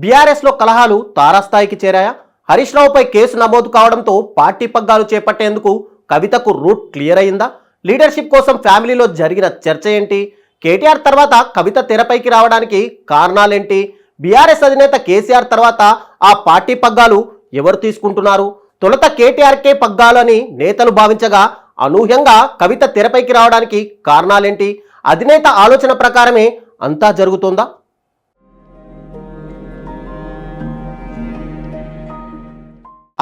BRS లో కలహాలు తారాస్థాయికి చేరాయా? హరీష్ రావుపై కేసు నమోదు కావడంతో పార్టీ పగ్గాలు చేపట్టేందుకు కవితకు రూట్ క్లియర్ అయిందా? లీడర్షిప్ కోసం ఫ్యామిలీలో జరిగిన చర్చ ఏంటి? కేటీఆర్ తర్వాత కవిత తెరపైకి రావడానికి కారణాలేంటి? బీఆర్ఎస్ అధినేత కేసీఆర్ తర్వాత ఆ పార్టీ పగ్గాలు ఎవరు తీసుకుంటున్నారు? తొలుత కేటీఆర్కే పగ్గాలని నేతలు భావించగా అనూహ్యంగా కవిత తెరపైకి రావడానికి కారణాలేంటి? అధినేత ఆలోచన ప్రకారమే అంతా జరుగుతుందా?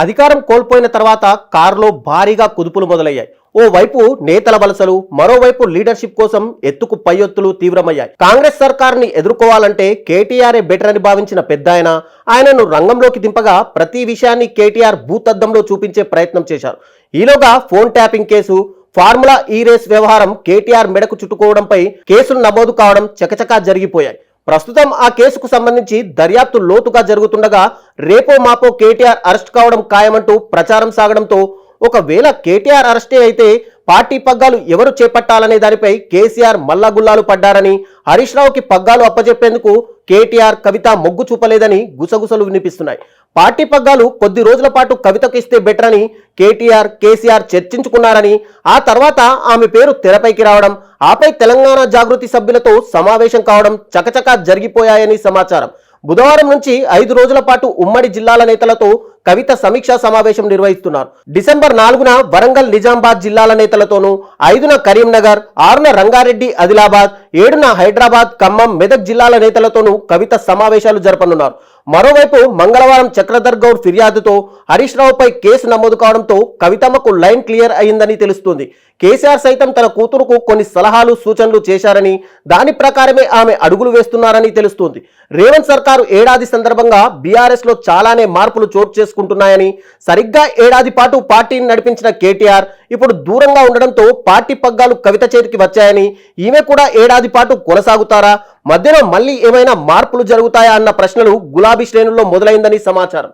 అధికారం కోల్పోయిన తర్వాత కారులో భారీగా కుదుపులు మొదలయ్యాయి. ఓవైపు నేతల వలసలు, మరోవైపు లీడర్షిప్ కోసం ఎత్తుకు పై ఎత్తులు తీవ్రమయ్యాయి. కాంగ్రెస్ సర్కారుని ఎదుర్కోవాలంటే కేటీఆర్ఏ బెటర్ అని భావించిన పెద్దాయన ఆయనను రంగంలోకి దింపగా ప్రతి విషయాన్ని కేటీఆర్ భూతద్దంలో చూపించే ప్రయత్నం చేశారు. ఈలోగా ఫోన్ ట్యాపింగ్ కేసు, ఫార్ములా ఈ రేస్ వ్యవహారం కేటీఆర్ మెడకు చుట్టుకోవడంపై కేసులు నమోదు కావడం చకచకా జరిగిపోయాయి. ప్రస్తుతం ఆ కేసుకు సంబంధించి దర్యాప్తు లోతుగా జరుగుతుండగా రేపో మాపో కేటీఆర్ అరెస్ట్ కావడం ఖాయమంటూ ప్రచారం సాగడంతో ఒకవేళ కేటీఆర్ అరెస్టే అయితే పార్టీ పగ్గాలు ఎవరు చేపట్టాలనే దానిపై కేసీఆర్ మల్లగుల్లాలు పడ్డారని, హరీష్ రావుకి పగ్గాలు అప్పచెప్పేందుకు కేటీఆర్ కవిత మొగ్గు చూపలేదని గుసగుసలు వినిపిస్తున్నాయి. పార్టీ పగ్గాలు కొద్ది రోజుల పాటు కవితకు ఇస్తే బెటర్ అని కేసీఆర్ చర్చించుకున్నారని, ఆ తర్వాత ఆమె పేరు తెరపైకి రావడం, ఆపై తెలంగాణ జాగృతి సభ్యులతో సమావేశం కావడం చకచకా జరిగిపోయాయని సమాచారం. బుధవారం నుంచి 5 రోజుల పాటు ఉమ్మడి జిల్లాల నేతలతో కవిత సమీక్షా సమావేశం నిర్వహిస్తున్నారు. డిసెంబర్ 4న వరంగల్, నిజామాబాద్ జిల్లాల నేతలతోనూ, 5న కరీంనగర్, 6న రంగారెడ్డి, ఆదిలాబాద్, 7న హైదరాబాద్, ఖమ్మం, మెదక్ జిల్లాల నేతలతోనూ కవిత సమావేశాలు జరపనున్నారు. మరోవైపు మంగళవారం చక్రధర్ గౌడ్ ఫిర్యాదుతో హరీష్ రావుపై కేసు నమోదు కావడంతో కవితమ్మకు లైన్ క్లియర్ అయిందని తెలుస్తుంది. కేసీఆర్ సైతం తన కూతురుకు కొన్ని సలహాలు, సూచనలు చేశారని, దాని ప్రకారమే ఆమె అడుగులు వేస్తున్నారని తెలుస్తుంది. రేవంత్ సర్కారు ఏడాది సందర్భంగా బీఆర్ఎస్ లో చాలానే మార్పులు చోటు చేసుకుంటున్నాయని, సరిగ్గా ఏడాది పాటు పార్టీని నడిపించిన కేటీఆర్ ఇప్పుడు దూరంగా ఉండడంతో పార్టీ పగ్గాలు కవిత చేతికి వచ్చాయని, ఈమె కూడా ఏడాది పాటు కొనసాగుతారా, మధ్యలో మళ్ళీ ఏమైనా మార్పులు జరుగుతాయా అన్న ప్రశ్నలు గులాబీ శ్రేణుల్లో మొదలైందని సమాచారం.